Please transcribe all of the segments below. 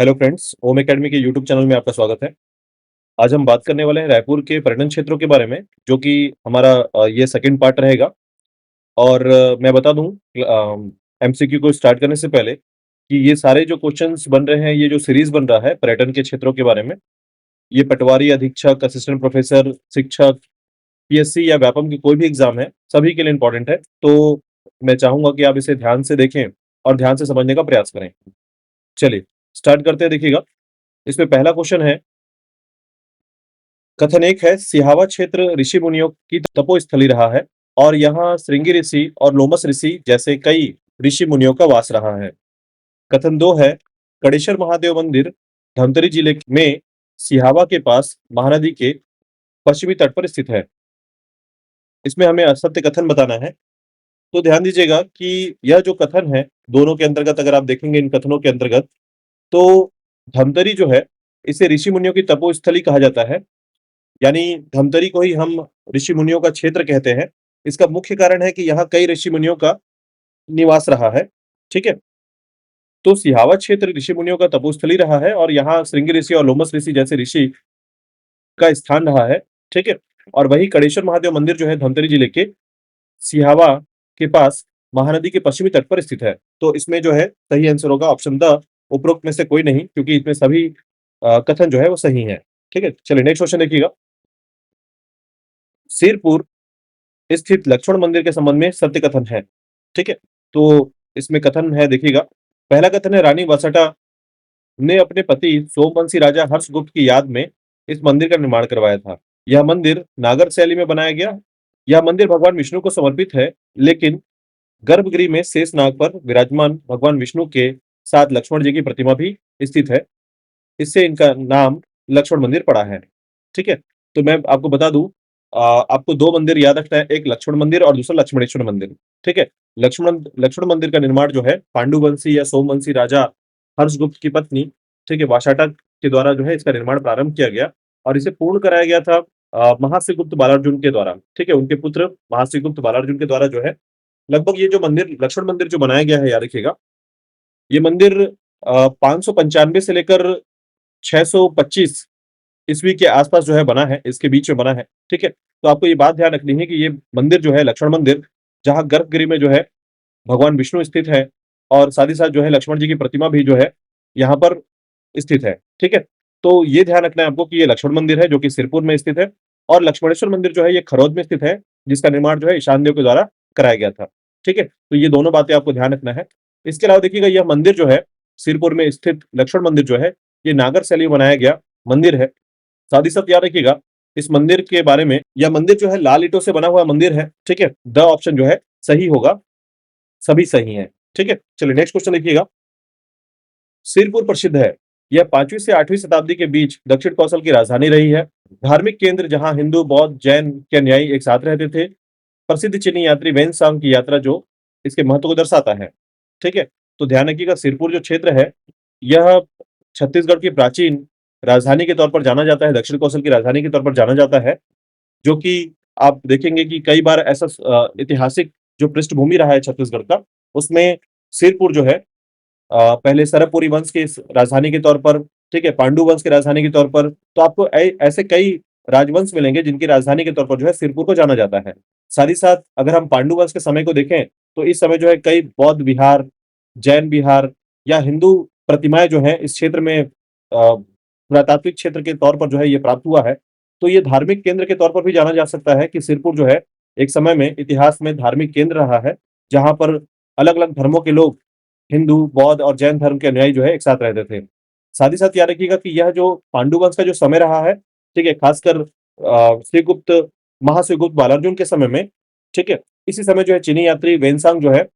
Hello friends, ओम academy के YouTube channel में आपका स्वागत है। आज हम बात करने वाले हैं रायपुर के पर्यटन क्षेत्रों के बारे में, जो कि हमारा ये सेकंड पार्ट रहेगा। और मैं बता दूं एमसीक्यू को स्टार्ट करने से पहले कि ये सारे जो क्वेश्चंस बन रहे हैं, ये जो सीरीज बन रहा है पर्यटन के क्षेत्रों के बारे में, ये पटवारी, अधीक्षक, असिस्टेंट प्रोफेसर, शिक्षक, पीएससी या व्यापम की कोई भी एग्जाम है, सभी के लिए इंपॉर्टेंट है। तो मैं चाहूंगा कि आप इसे ध्यान से देखें और ध्यान से समझने का प्रयास करें। चलिए स्टार्ट करते हैं। देखिएगा, इसमें पहला क्वेश्चन है। कथन एक है, सिहावा क्षेत्र ऋषि मुनियों की तपोस्थली रहा है और यहाँ श्रृंगी ऋषि और लोमस ऋषि जैसे कई ऋषि मुनियों का वास रहा है। कथन दो है, कड़ेश्वर महादेव मंदिर धमतरी जिले में सिहावा के पास महानदी के पश्चिमी तट पर स्थित है। इसमें हमें असत्य कथन बताना है। तो ध्यान दीजिएगा कि यह जो कथन है, दोनों के अंतर्गत अगर आप देखेंगे इन कथनों के अंतर्गत, तो धमतरी जो है, इसे ऋषि मुनियों की तपोस्थली कहा जाता है। यानी धमतरी को ही हम ऋषि मुनियों का क्षेत्र कहते हैं। इसका मुख्य कारण है कि यहाँ कई ऋषि मुनियों का निवास रहा है। ठीक है? तो सिहावा क्षेत्र ऋषि मुनियों का तपोस्थली रहा है और यहाँ श्रृंगी ऋषि और लोमस ऋषि जैसे ऋषि का स्थान रहा है। ठीक है? और वही कड़ेश्वर महादेव मंदिर जो है धमतरी जिले के सिहावा के पास महानदी के पश्चिमी तट पर स्थित है। तो इसमें जो है सही आंसर होगा ऑप्शन द, उपरोक्त में से कोई नहीं, क्योंकि इसमें सभी कथन जो है वो सही है। ठीक है? चलिए नेक्स्ट क्वेश्चन देखिएगा। सिरपुर स्थित लक्ष्मण मंदिर के संबंध में सत्य कथन है। ठीक है? तो इसमें कथन है, देखिएगा। पहला कथन है, रानी वसटा ने अपने पति सोमवंशी राजा हर्षगुप्त की याद में इस मंदिर का निर्माण करवाया था। यह मंदिर नागर शैली में बनाया गया। यह मंदिर भगवान विष्णु को समर्पित है, लेकिन गर्भगृह में शेषनाग पर विराजमान भगवान विष्णु के साथ लक्ष्मण जी की प्रतिमा भी स्थित है। इससे इनका नाम लक्ष्मण मंदिर पड़ा है। ठीक है? तो मैं आपको बता दूं, आपको दो मंदिर याद रखना है, एक लक्ष्मण मंदिर और दूसरा लक्ष्मणेश्वर मंदिर। ठीक है? लक्ष्मण लक्ष्मण मंदिर का निर्माण जो है पांडुवंशी या सोमवंशी राजा हर्षगुप्त की पत्नी, ठीक है, वाशाटा के द्वारा जो है इसका निर्माण प्रारंभ किया गया और इसे पूर्ण कराया गया था महाश्रीगुप्त बालार्जुन के द्वारा। ठीक है? उनके पुत्र महाश्रीगुप्त बालार्जुन के द्वारा जो है लगभग ये जो मंदिर लक्ष्मण मंदिर जो बनाया गया है, याद रखिएगा, ये मंदिर 595 से लेकर 625 ईस्वी के आसपास जो है बना है, इसके बीच में बना है। ठीक है? तो आपको ये बात ध्यान रखनी है कि ये मंदिर जो है लक्ष्मण मंदिर, जहाँ गर्भगृह में जो है भगवान विष्णु स्थित है और साथ ही साथ जो है लक्ष्मण जी की प्रतिमा भी जो है यहाँ पर स्थित है। ठीक है? तो ये ध्यान रखना है आपको कि ये लक्ष्मण मंदिर है जो कि सिरपुर में स्थित है, और लक्ष्मणेश्वर मंदिर जो है ये खरौद में स्थित है, जिसका निर्माण जो है ईशान देव के द्वारा कराया गया था। ठीक है? तो ये दोनों बातें आपको ध्यान रखना है। इसके अलावा देखिएगा, यह मंदिर जो है सिरपुर में स्थित लक्ष्मण मंदिर जो है, ये नागर शैली में बनाया गया मंदिर है। साथ ही साथ याद रखिएगा इस मंदिर के बारे में, यह मंदिर जो है लाल ईंटों से बना हुआ मंदिर है। ठीक है? द ऑप्शन जो है सही होगा, सभी सही हैं। ठीक है? चलिए नेक्स्ट क्वेश्चन देखिएगा। सिरपुर प्रसिद्ध है। यह 5वीं से 8वीं शताब्दी के बीच दक्षिण कौशल की राजधानी रही है। धार्मिक केंद्र जहां हिंदू, बौद्ध, जैन के अनुयायी एक साथ रहते थे। प्रसिद्ध चीनी यात्री वेन की यात्रा जो इसके महत्व को दर्शाता है। ठीक है? तो ध्यान रखिएगा, सिरपुर जो क्षेत्र है, यह छत्तीसगढ़ की प्राचीन राजधानी के तौर पर जाना जाता है, दक्षिण कौशल की राजधानी के तौर पर जाना जाता है, जो कि आप देखेंगे कि कई बार ऐसा ऐतिहासिक जो पृष्ठभूमि रहा है छत्तीसगढ़ का, उसमें सिरपुर जो है पहले सरबपुरी वंश की राजधानी के तौर पर, ठीक है, पांडु वंश की राजधानी के तौर पर, तो आपको ऐसे कई राजवंश मिलेंगे जिनकी राजधानी के तौर पर जो है सिरपुर को जाना जाता है। साथ ही साथ अगर हम पांडु वंश के समय को देखें, तो इस समय जो है कई बौद्ध विहार, जैन विहार या हिंदू प्रतिमाएं जो है इस क्षेत्र में पुरातात्विक क्षेत्र के तौर पर जो है ये प्राप्त हुआ है। तो ये धार्मिक केंद्र के तौर पर भी जाना जा सकता है कि सिरपुर जो है एक समय में इतिहास में धार्मिक केंद्र रहा है, जहां पर अलग अलग धर्मों के लोग, हिंदू, बौद्ध और जैन धर्म के अनुयायी जो है एक साथ रहते थे। साथ ही साथ याद रखिएगा कि यह जो पांडु वंश का जो समय रहा है, ठीक है, खासकर श्रीगुप्त महाश्रीगुप्त बालार्जुन के समय में, ठीक है, इसी समय जो है चीनी यात्री वेनसांग जो है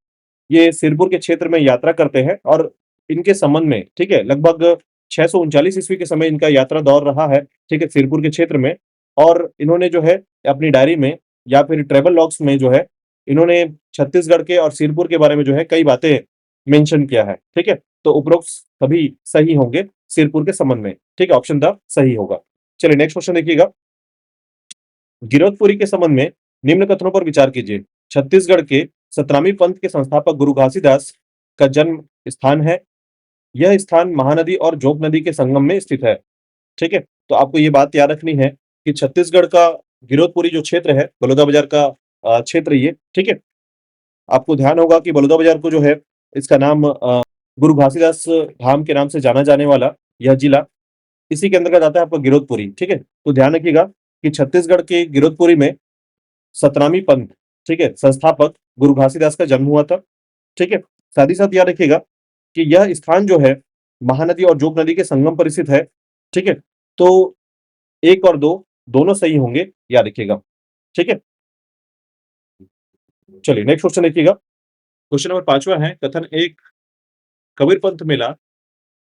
ये सिरपुर के क्षेत्र में यात्रा करते हैं और इनके संबंध में, ठीक है, लगभग 639 ईस्वी के समय इनका यात्रा दौर रहा है, ठीक है, सिरपुर के क्षेत्र में। और इन्होंने जो है अपनी डायरी में या फिर ट्रैवल लॉग्स में जो है इन्होंने छत्तीसगढ़ के और सिरपुर के बारे में जो है कई बातें मेंशन किया है। ठीक है? तो उपरोक्त सभी सही होंगे सिरपुर के संबंध में। ठीक है? ऑप्शन द सही होगा। चलिए नेक्स्ट क्वेश्चन देखिएगा। गिरवतपुरी के संबंध में निम्न कथनों पर विचार कीजिए। छत्तीसगढ़ के सतनामी पंथ के संस्थापक गुरु घासीदास का जन्म स्थान है। यह स्थान महानदी और जोंक नदी के संगम में स्थित है। ठीक है? तो आपको ये बात याद रखनी है कि छत्तीसगढ़ का गिरौदपुरी जो क्षेत्र है, बलौदाबाजार का क्षेत्र ये, ठीक है? आपको ध्यान होगा कि बलौदाबाजार को जो है, इसका नाम गुरु घासीदास धाम के नाम से जाना जाने वाला यह जिला, इसी के अंतर्गत आता है आपका गिरौदपुरी, ठीक है? तो ध्यान रखिएगा कि छत्तीसगढ़ के गिरौदपुरी में सतनामी पंथ, ठीक है, संस्थापक गुरु घासीदास का जन्म हुआ था, ठीक है? साथ ही साथ याद रखिएगा कि यह स्थान जो है, महानदी और जोंक नदी के संगम पर स्थित है, ठीक है? तो 1 और 2 दोनों सही होंगे, याद रखिएगा, ठीक है? चलिए नेक्स्ट क्वेश्चन देखिएगा। क्वेश्चन नंबर 5वां है, कथन 1 कबीरपंथ मेला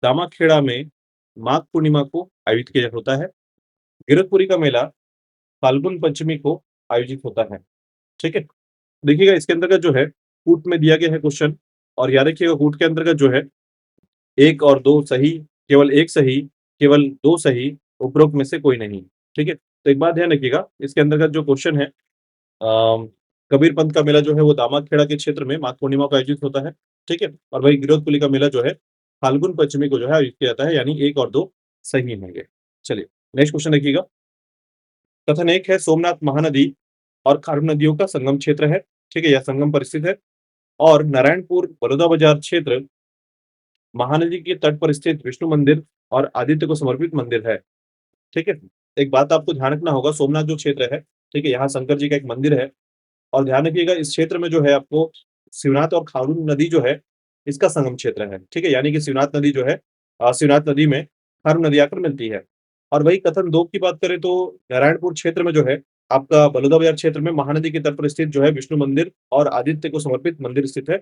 दामाखेड़ा में माघ पूर्णिमा को आयोजित किया होता है। गिरधपुरी का मेला फाल्गुन पंचमी को आयोजित होता है, ठीक है? देखिएगा इसके अंतर्गत जो है, कूट में दिया गया है क्वेश्चन, और याद रखिएगा कूट के अंतर्गत जो है 1 और 2 सही, केवल 1 सही, केवल 2 सही, उपरोक्त में से कोई नहीं, ठीक है? तो एक बात ध्यान रखिएगा, इसके अंतर्गत जो क्वेश्चन है, कबीर पंथ का मेला जो है वो दामाखेड़ा के क्षेत्र में माघ पूर्णिमा को आयोजित होता है, ठीक है? और वही गिरौदपुरी का मेला जो है फाल्गुन पंचमी को जो है आयोजित किया जाता है, यानी 1 और 2 सही होंगे। चलिए नेक्स्ट क्वेश्चन देखिएगा। कथन 1 है, सोमनाथ महानदी और खारून नदियों का संगम क्षेत्र है, ठीक है? यह संगम पर स्थित है, और नारायणपुर बलौदाबाजार क्षेत्र महानदी के तट पर स्थित विष्णु मंदिर और आदित्य को समर्पित मंदिर है, ठीक है? एक बात आपको ध्यान रखना होगा, सोमनाथ जो क्षेत्र है, ठीक है? यहाँ शंकर जी का एक मंदिर है, और ध्यान रखिएगा इस क्षेत्र में जो है आपको शिवनाथ और खारून नदी जो है, इसका संगम क्षेत्र है, ठीक है? यानी कि शिवनाथ नदी जो है, शिवनाथ नदी में खारून नदी आकर मिलती है। और वही कथन 2 की बात करें तो नारायणपुर क्षेत्र में जो है, आपका बलौदाबाजार क्षेत्र में महानदी के तट पर स्थित जो है विष्णु मंदिर और आदित्य को समर्पित मंदिर स्थित है।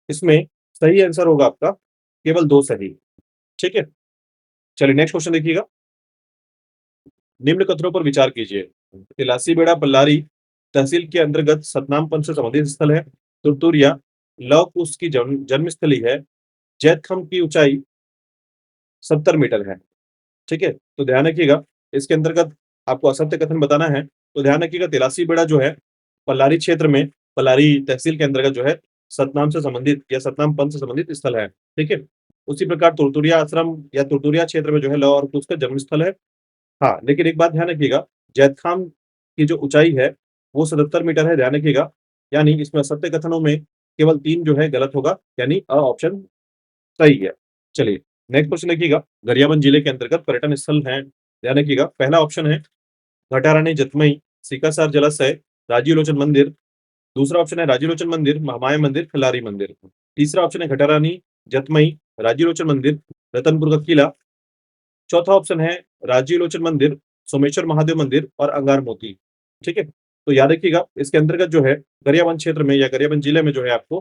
इसमें सही आंसर होगा आपका केवल 2 सही, ठीक है? चलिए नेक्स्ट क्वेश्चन देखिएगा। निम्न कथनों पर विचार कीजिए। तिलासीबेड़ा बल्लारी तहसील के अंतर्गत सतनाम पंथ से संबंधित स्थल है। तुरतुरिया लव कुश की जन्मस्थली है। जैतखम की ऊंचाई 70 मीटर है, ठीक है? तो ध्यान रखिएगा, इसके अंतर्गत आपको असत्य कथन बताना है, तो ध्यान रखिएगा तिलासीबेड़ा जो है, पल्लारी क्षेत्र में, पल्लारी तहसील के अंतर्गत जो है, सतनाम से संबंधित या सतनाम पंथ से संबंधित स्थल है, ठीक है? उसी प्रकार तुरतुरिया आश्रम या तुरतुरिया क्षेत्र में जो है लव और कुश का जन्म स्थल है। हाँ, लेकिन एक बात ध्यान रखिएगा, जैतखाम की जो ऊँचाई है, वो 77 मीटर है, ध्यान रखिएगा। यानी इसमें असत्य कथनों में केवल 3 जो है गलत होगा, यानी ऑप्शन सही है। चलिए, नेक्स्ट क्वेश्चन देखिएगा, गरियाबंद जिले के अंतर्गत पर्यटन स्थल हैं, ध्यान रखिएगा। पहला ऑप्शन है घटारानी जतमई, सीकासार जलाशय, राजीव लोचन मंदिर। दूसरा ऑप्शन है राजीव लोचन मंदिर, महामाया मंदिर, खिलारी मंदिर। तीसरा ऑप्शन है घटारानी, जतमई, राजीव लोचन मंदिर, रतनपुर का किला। चौथा ऑप्शन है राजीव लोचन मंदिर, सोमेश्वर महादेव मंदिर और अंगार मोती, ठीक है? तो याद रखिएगा इसके अंतर्गत जो है गरियाबंद क्षेत्र में या गरियाबंद जिले में जो है आपको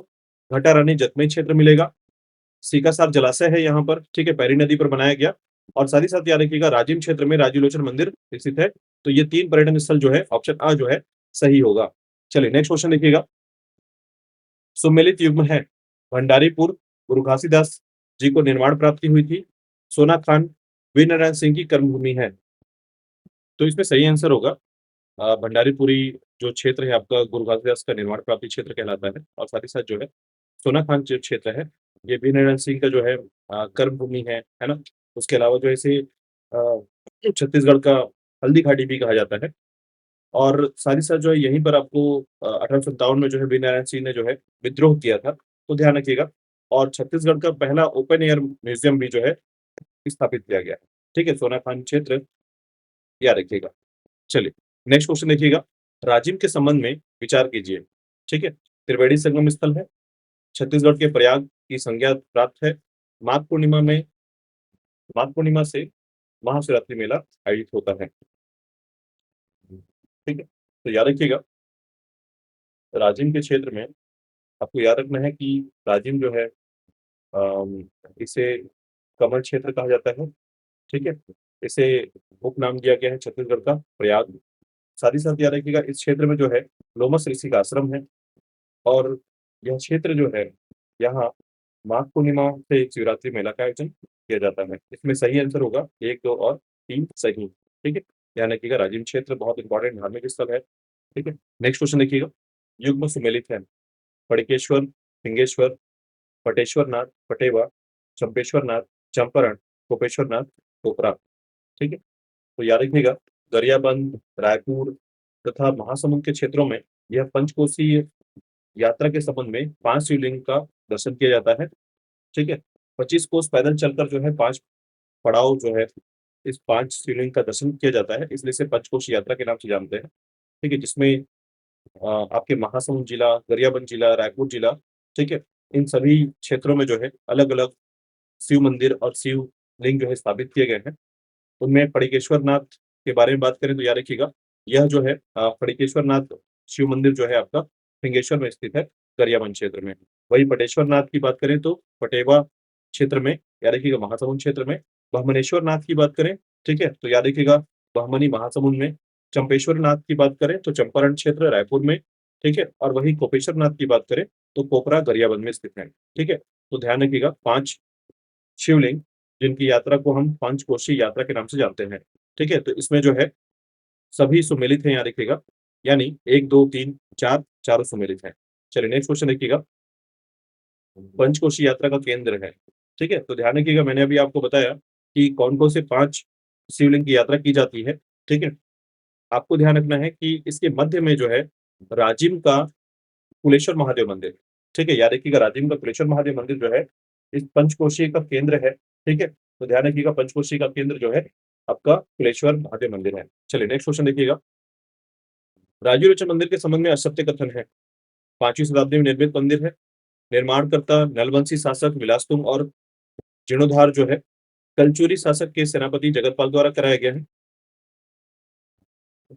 घटारानी जतमई क्षेत्र मिलेगा। सीकासार जलाशय है यहाँ पर, ठीक है? पैरी नदी पर बनाया गया, और साथ ही साथ याद रखिएगा राजिम क्षेत्र में राजीव लोचन मंदिर स्थित है। तो ये 3 पर्यटन स्थल जो है ऑप्शन अ जो है सही होगा। चलिए नेक्स्ट क्वेश्चन देखिएगा। सुमेलित युग्म है, भंडारीपुर गुरु घासीदास जी को निर्माण प्राप्ति हुई थी। सोना खान वीरनारायण सिंह की कर्मभूमि है। तो इसमें सही आंसर होगा भंडारीपुरी जो क्षेत्र है आपका गुरु घासीदास का निर्माण प्राप्ति क्षेत्र कहलाता है, और साथ ही साथ जो है सोना खान जो क्षेत्र है, ये वीरनारायण सिंह का जो है कर्म भूमि है ना? उसके अलावा जो है इसे छत्तीसगढ़ का हल्दी घाटी भी कहा जाता है, और साथ ही साथ जो है यहीं पर आपको 1857 में जो है वीरनारायण सिंह ने जो है विद्रोह किया था, तो ध्यान रखिएगा। और छत्तीसगढ़ का पहला ओपन एयर म्यूजियम भी जो है स्थापित किया गया है, ठीक है? सोना खान क्षेत्र याद रखिएगा। चलिए, नेक्स्ट क्वेश्चन देखिएगा। राजिम के संबंध में विचार कीजिए, ठीक है? त्रिवेणी संगम स्थल है, छत्तीसगढ़ के प्रयाग की संज्ञा प्राप्त है। माघ पूर्णिमा में माघ पूर्णिमा से महाशिवरात्रि मेला आयोजित होता है, ठीक है? तो याद रखिएगा, राजिम के क्षेत्र में आपको याद रखना है कि राजिम जो है इसे कमल क्षेत्र कहा जाता है, ठीक है? इसे उपनाम दिया गया है छत्तीसगढ़ का प्रयाग। साथ ही साथ याद रखिएगा इस क्षेत्र में जो है लोमस ऋषि का आश्रम है, और यह क्षेत्र जो है यहाँ माघ पूर्णिमा से शिवरात्रि मेला का आयोजन किया जाता है। इसमें सही आंसर होगा 1, 2 और 3 सही, ठीक है? ध्यान रखिएगा राजिम क्षेत्र बहुत इंपॉर्टेंट धार्मिक स्थल है, ठीक है? नेक्स्ट क्वेश्चन देखिएगा। युग्म सुमेलित है, फड़केश्वर, सिंगेश्वर, पटेश्वर नाथ, पटेवा, चंपेश्वर नाथ, चंपारण, कोपेश्वर नाथ, पोखरा। ठीक है? तो याद रखिएगा, गरियाबंद, रायपुर तथा महासमुंद के क्षेत्रों में यह पंचकोशीय यात्रा के संबंध में 5 शिवलिंग का दर्शन किया जाता है। ठीक है? 25 कोस पैदल चलकर जो है 5 पड़ाव जो है, इस 5 शिवलिंग का दर्शन किया जाता है, इसलिए इसे पंचकोशी यात्रा के नाम से जानते हैं। ठीक है? जिसमें आपके महासमुंद जिला, गरियाबंद जिला, रायपुर जिला, ठीक है? इन सभी क्षेत्रों में जो है अलग-अलग शिव मंदिर और शिव लिंग जो है स्थापित किए गए हैं। उनमें फड़िकेश्वर नाथ के बारे में बात करें तो याद रखिएगा, यह जो है फड़िकेश्वर नाथ शिव मंदिर जो है आपका फिंगेश्वर में स्थित है, गरियाबंद क्षेत्र में। वहीं पटेश्वर नाथ की बात करें तो पटेवा क्षेत्र में, याद रखिएगा महासमुंद क्षेत्र में। बहमनेश्वर नाथ की बात करें, ठीक है? तो याद रखिएगा बहमनी महासमुंद में। चंपेश्वर नाथ की बात करें तो चंपारण क्षेत्र रायपुर में, ठीक है? और वहीं कोपेश्वर नाथ की बात करें तो पोखरा गरियाबंद में स्थित है। ठीक है? तो ध्यान रखिएगा 5 शिवलिंग, जिनकी यात्रा को हम पंचकोशी यात्रा के नाम से जानते हैं। ठीक है? तो इसमें जो है सभी सुमेलित हैं, याद रखिएगा। यानी 1, 2, 3, 4 चारों सुमेलित हैं। चलिए नेक्स्ट क्वेश्चन देखिएगा। पंचकोशी यात्रा का केंद्र है। ठीक है? तो ध्यान रखिएगा, मैंने अभी आपको बताया कि कौन-कौन से 5 शिवलिंग की यात्रा की जाती है। ठीक है? आपको ध्यान रखना है कि इसके मध्य में जो है राजिम का कुलेश्वर महादेव मंदिर, ठीक है? याद रखिएगा राजिम का कुलेश्वर महादेव मंदिर जो है, इस पंचकोशी का केंद्र है। ठीक है? तो ध्यान रखिएगा पंचकोशी का केंद्र जो है आपका कुलेश्वर महादेव मंदिर है। चलिए नेक्स्ट क्वेश्चन देखिएगा। राजीव लोचन मंदिर के संबंध में असत्य कथन है। 5वीं शताब्दी में निर्मित मंदिर है। निर्माणकर्ता नलवंशी शासक विलासतुंग और जीर्णोद्धार जो है कलचुरी शासक के सेनापति जगतपाल द्वारा कराया गया है।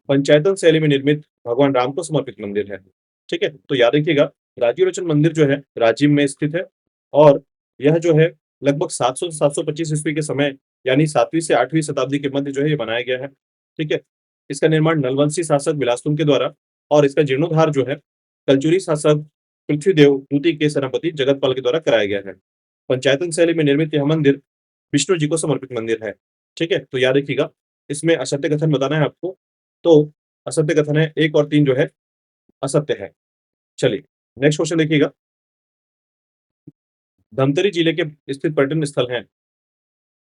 पंचायतन शैली में निर्मित भगवान राम को समर्पित मंदिर है। ठीक है? तो याद रखिएगा राजीव लोचन मंदिर जो है राजिम में स्थित है और यह जो है लगभग 700 से 725 ईस्वी के समय, यानी 7वीं से 8वीं शताब्दी के मध्य जो है ये बनाया गया है। ठीक है? इसका निर्माण नलवंशी शासक विलासतुंग के द्वारा और इसका जीर्णोद्धार जो है कलचुरी शासक पृथ्वीदेव द्वितीय के सेनापति जगतपाल के द्वारा कराया गया है। पंचायतन शैली में निर्मित यह मंदिर विष्णु जी को समर्पित मंदिर है। ठीक है? तो याद रखिएगा, इसमें असत्य कथन बताना है आपको। तो असत्य कथन है 1 और 3 जो है असत्य है। चलिए नेक्स्ट क्वेश्चन देखिएगा। धमतरी जिले के स्थित पर्यटन स्थल हैं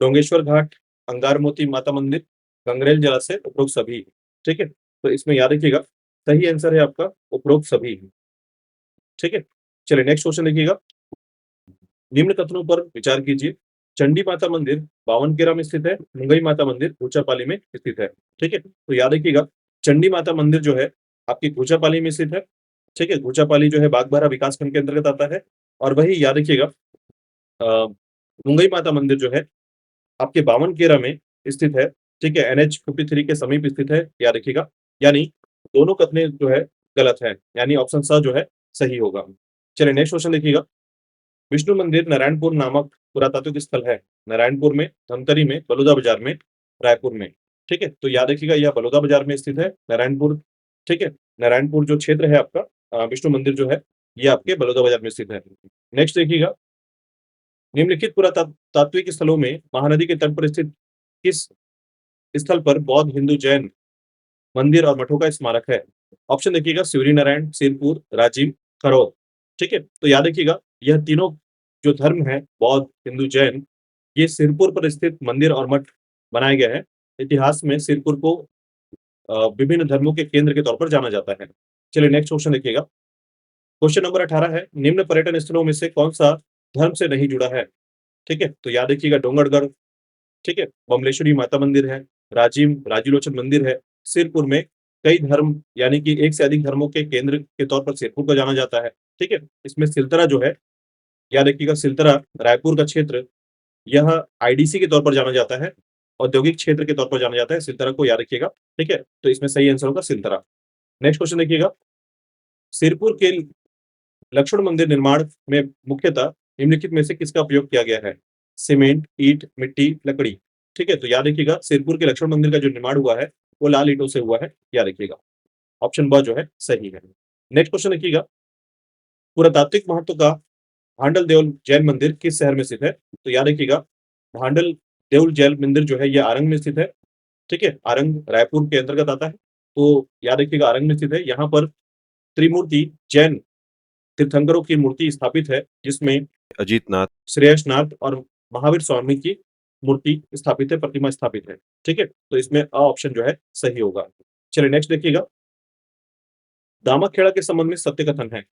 डोंगेश्वर घाट, अंगारमोती माता मंदिर, गंगरेल जलाशय, उपरोक्त सभी। ठीक है? तो इसमें याद रखिएगा सही आंसर है आपका उपरोक्त सभी। ठीक है? चलिए नेक्स्ट क्वेश्चन देखिएगा। निम्न कथनों पर विचार कीजिए। चंडी माता मंदिर बावनकेरा में स्थित है, मुंगई माता मंदिर कूचापाली में स्थित है। ठीक है? तो याद रखिएगा चंडी माता मंदिर जो है आपकी कूचापाली में स्थित है। ठीक है? कूचापाली जो है बागबाहरा विकासखंड के अंतर्गत आता है और वही याद रखिएगा मुंगई माता मंदिर जो है आपके बावनकेरा में स्थित है। ठीक है? एनएच 53 के समीप स्थित है, याद रखिएगा। यानी दोनों कथनें जो है गलत है, यानी ऑप्शन स जो है सही होगा। चलिए नेक्स्ट क्वेश्चन देखिएगा। विष्णु मंदिर नारायणपुर नामक पुरातात्विक स्थल है। नारायणपुर में, धमतरी में, बलौदा बाजार में, रायपुर में। ठीक है? तो याद रखिएगा यह बलौदा बाजार में स्थित है, नारायणपुर। ठीक है? नारायणपुर जो क्षेत्र है आपका विष्णु मंदिर जो है ये आपके बलौदा बाजार में स्थित है। नेक्स्ट देखिएगा, निम्नलिखित पुरातात्विक स्थलों में महानदी के तट पर स्थित किस स्थल पर बौद्ध, हिंदू, जैन मंदिर और मठों का स्मारक है? ऑप्शन देखिएगा सूर्य नारायण, सिरपुर, राजिम, खरौद। ठीक है? तो याद रखिएगा यह तीनों जो धर्म है बौद्ध, हिंदू, जैन, ये सिरपुर पर स्थित मंदिर और मठ बनाया गया है। इतिहास में सिरपुर को विभिन्न धर्मों के केंद्र के तौर पर जाना जाता है। चलिए नेक्स्ट क्वेश्चन देखिएगा। क्वेश्चन नंबर 18 है, निम्न पर्यटन स्थलों में से कौन सा धर्म से नहीं जुड़ा है? ठीक है? तो याद रखिएगा डोंगरगढ़, ठीक है? बमलेश्वरी माता मंदिर है, राजिम राजीलोचन मंदिर है। सिरपुर में कई धर्म, यानी कि एक से अधिक धर्मों के केंद्र के तौर पर सिरपुर को जाना जाता है। ठीक है? इसमें सिलतरा जो है, याद रखिएगा सिलतरा रायपुर का क्षेत्र, यह आईडीसी के तौर पर जाना जाता है, औद्योगिक क्षेत्र के तौर पर जाना जाता है सिलतरा को, याद रखिएगा। ठीक है? तो इसमें सही आंसर होगा सिलतरा। नेक्स्ट क्वेश्चन देखिएगा। सिरपुर के लक्ष्मण मंदिर निर्माण में मुख्यतः निम्नलिखित में से किसका उपयोग किया गया है? सीमेंट, ईंट, मिट्टी, लकड़ी। ठीक है? तो याद रखिएगा सिरपुर के लक्ष्मण मंदिर का जो निर्माण हुआ है वो लाल ईंटों से हुआ है, याद रखिएगा। ऑप्शन ब जो है सही है। नेक्स्ट क्वेश्चन देखिएगा। पुरातात्विक महत्व का भांडल देउल जैन मंदिर किस शहर में स्थित है? तो याद रखिएगा भांडल देउल जैन मंदिर जो है ये आरंग में स्थित है। ठीक है? आरंग रायपुर के अंतर्गत आता है, तो याद रखिएगा आरंग में स्थित है। यहाँ पर त्रिमूर्ति जैन तीर्थंकरों की मूर्ति स्थापित है, जिसमें अजीत नाथ, श्रेयसनाथ और महावीर स्वामी की मूर्ति स्थापित है, प्रतिमा स्थापित है। ठीक है? तो इसमें ऑप्शन जो है सही होगा। चलिए नेक्स्ट देखिएगा। दामकखेड़ा के संबंध में सत्य कथन है।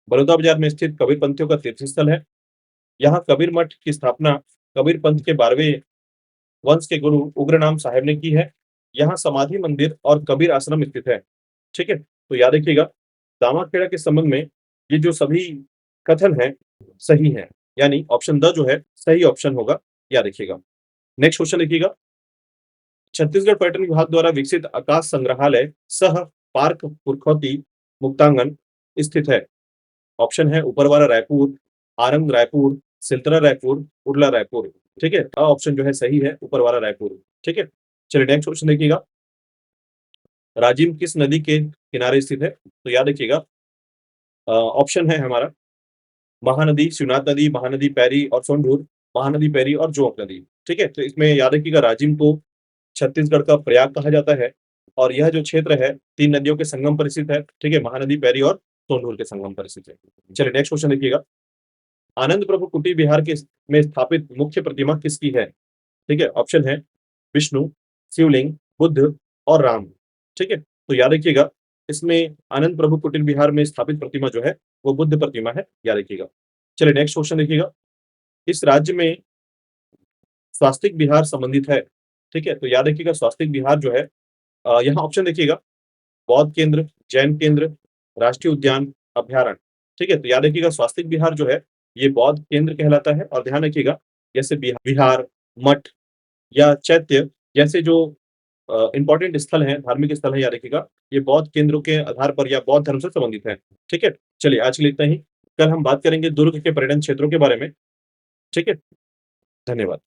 बड़ौदा बाजार में स्थित कबीर पंथियों का तीर्थ स्थल है। यहाँ कबीर मठ की स्थापना कबीर पंथ के 12वें वंश के गुरु उग्रनाम साहब ने की है। यहाँ समाधि मंदिर और कबीर आश्रम स्थित है। ठीक है? तो याद रखिएगा, दामकखेड़ा के संबंध में ये जो सभी कथन है सही है, यानी ऑप्शन द जो है सही ऑप्शन होगा, याद रखिएगा। नेक्स्ट क्वेश्चन देखिएगा। छत्तीसगढ़ पर्यटन विभाग द्वारा विकसित आकाश संग्रहालय सह पार्क पुरखौती मुक्तांगन स्थित है। ऑप्शन है ऊपरवाला रायपुर, आरंग रायपुर, सिलतरा रायपुर, उरला रायपुर। ठीक है? ऑप्शन जो है सही है, ऊपरवाला रायपुर। ठीक है? चलिए नेक्स्ट क्वेश्चन देखिएगा। राजिम किस नदी के किनारे स्थित है? तो याद रखिएगा, ऑप्शन है हमारा महानदी, शिवनाथ नदी, महानदी पैरी और सोंढूर, महानदी पैरी और जोंक नदी। ठीक है? तो इसमें याद रखिएगा, राजिम को छत्तीसगढ़ का प्रयाग कहा जाता है और यह जो क्षेत्र है 3 नदियों के संगम पर स्थित है। ठीक है? महानदी पैरी और सोंढूर के संगम पर स्थित है। चलिए नेक्स्ट क्वेश्चन देखिएगा। आनंद प्रभु कुटीर बिहार के में स्थापित मुख्य प्रतिमा किसकी है? ठीक है? ऑप्शन है विष्णु, शिवलिंग, बुद्ध और राम। ठीक है? तो याद रखिएगा, इसमें आनंद प्रभु कुटीर बिहार में स्थापित प्रतिमा जो है वो बुद्ध प्रतिमा है, याद रखिएगा। चलिए नेक्स्ट क्वेश्चन देखिएगा। इस राज्य में स्वास्तिक विहार संबंधित है। ठीक है? तो याद रखिएगा, स्वास्तिक विहार जो है, यहाँ ऑप्शन देखिएगा, बौद्ध केंद्र, जैन केंद्र, राष्ट्रीय उद्यान, अभयारण्य। ठीक है? तो याद रखिएगा, स्वास्तिक विहार जो है ये बौद्ध केंद्र कहलाता है और ध्यान रखिएगा, जैसे विहार, मठ या चैत्य जैसे जो इंपॉर्टेंट स्थल हैं, धार्मिक स्थल हैं, याद रखिएगा, ये बौद्ध केंद्रों के आधार पर या बौद्ध धर्म से संबंधित है। ठीक है? चलिए आज के लिए इतना ही। कल हम बात करेंगे दुर्ग के पर्यटन क्षेत्रों के बारे में। ठीक है? धन्यवाद।